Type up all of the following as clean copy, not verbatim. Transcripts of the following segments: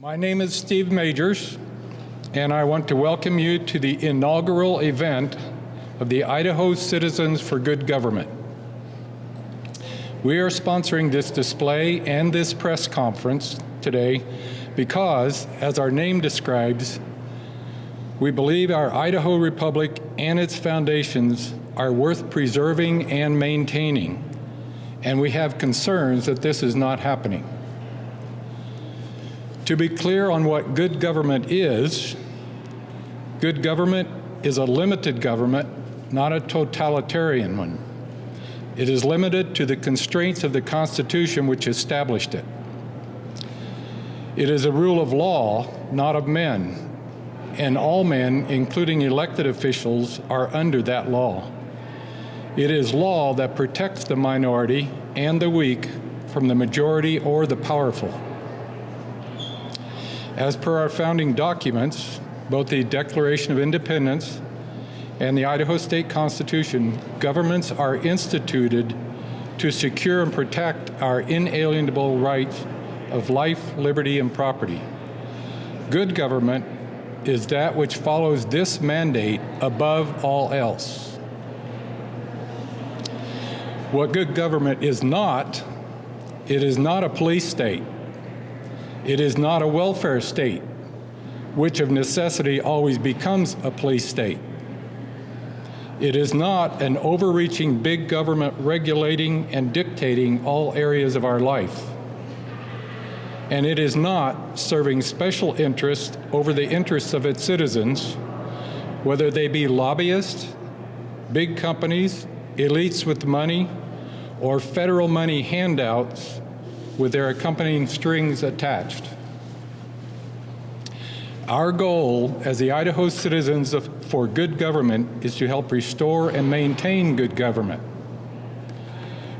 My name is Steve Majors, and I want to welcome you to the inaugural event of the Idaho Citizens for Good Government. We are sponsoring this display and this press conference today because, as our name describes, we believe our Idaho Republic and its foundations are worth preserving and maintaining, and we have concerns that this is not happening. To be clear on what good government is a limited government, not a totalitarian one. It is limited to the constraints of the Constitution which established it. It is a rule of law, not of men, and all men, including elected officials, are under that law. It is law that protects the minority and the weak from the majority or the powerful. As per our founding documents, both the Declaration of Independence and the Idaho State Constitution, governments are instituted to secure and protect our inalienable rights of life, liberty, and property. Good government is that which follows this mandate above all else. What good government is not, it is not a police state. It is not a welfare state, which of necessity always becomes a police state. It is not an overreaching big government regulating and dictating all areas of our life. And it is not serving special interests over the interests of its citizens, whether they be lobbyists, big companies, elites with money, or federal money handouts with their accompanying strings attached. Our goal as the Idaho Citizens for Good Government is to help restore and maintain good government.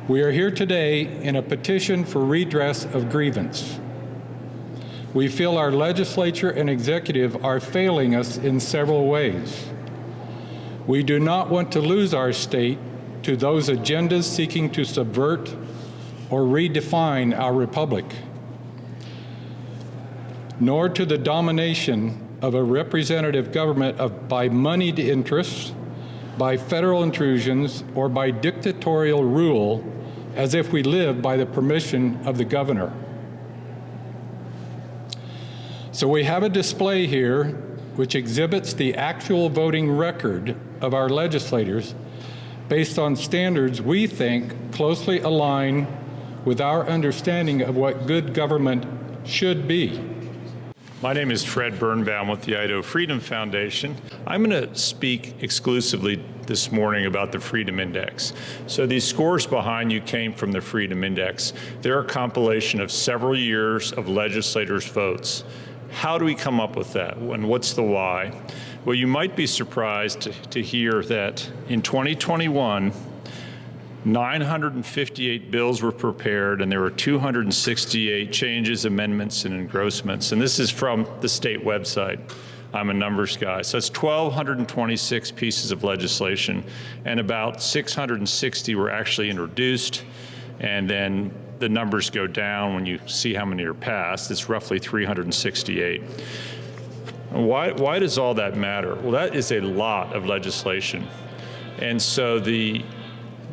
We are here today in a petition for redress of grievance. We feel our legislature and executive are failing us in several ways. We do not want to lose our state to those agendas seeking to subvert or redefine our republic, nor to the domination of a representative government by moneyed interests, by federal intrusions, or by dictatorial rule, as if we live by the permission of the governor. So we have a display here which exhibits the actual voting record of our legislators based on standards we think closely align with our understanding of what good government should be. My name is Fred Birnbaum with the Idaho Freedom Foundation. I'm going to speak exclusively this morning about the Freedom Index. So these scores behind you came from the Freedom Index. They're a compilation of several years of legislators' votes. How do we come up with that, and what's the why? Well, you might be surprised to hear that in 2021, 958 bills were prepared, and there were 268 changes, amendments, and engrossments. And this is from the state website. I'm a numbers guy. So it's 1,226 pieces of legislation, and about 660 were actually introduced, and then the numbers go down when you see how many are passed. It's roughly 368. Why does all that matter? Well, that is a lot of legislation. And so the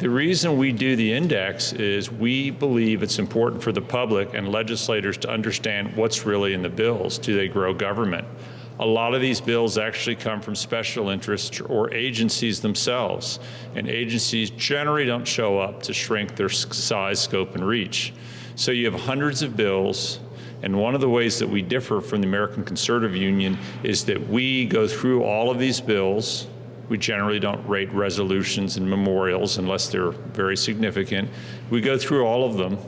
reason we do the index is we believe it's important for the public and legislators to understand what's really in the bills. Do they grow government? A lot of these bills actually come from special interests or agencies themselves, and agencies generally don't show up to shrink their size, scope, and reach. So you have hundreds of bills, and one of the ways that we differ from the American Conservative Union is that we go through all of these bills. We generally don't rate resolutions and memorials unless they're very significant. We go through all of them,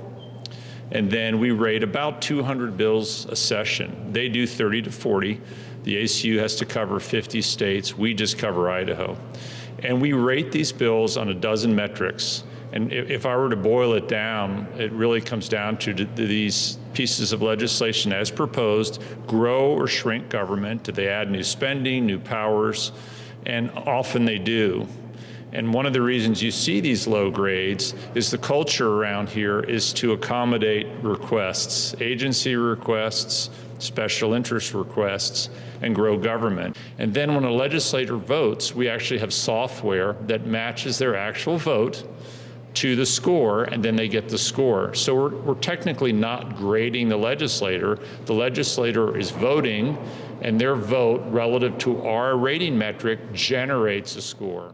and then we rate about 200 bills a session. They do 30 to 40. The ACU has to cover 50 states. We just cover Idaho. And we rate these bills on a dozen metrics. And if I were to boil it down, it really comes down to these pieces of legislation as proposed grow or shrink government? Do they add new spending, new powers? And often they do. And one of the reasons you see these low grades is the culture around here is to accommodate requests, agency requests, special interest requests, and grow government. And then when a legislator votes, we actually have software that matches their actual vote to the score, and then they get the score. So we're technically not grading the legislator. The legislator is voting, and their vote relative to our rating metric generates a score.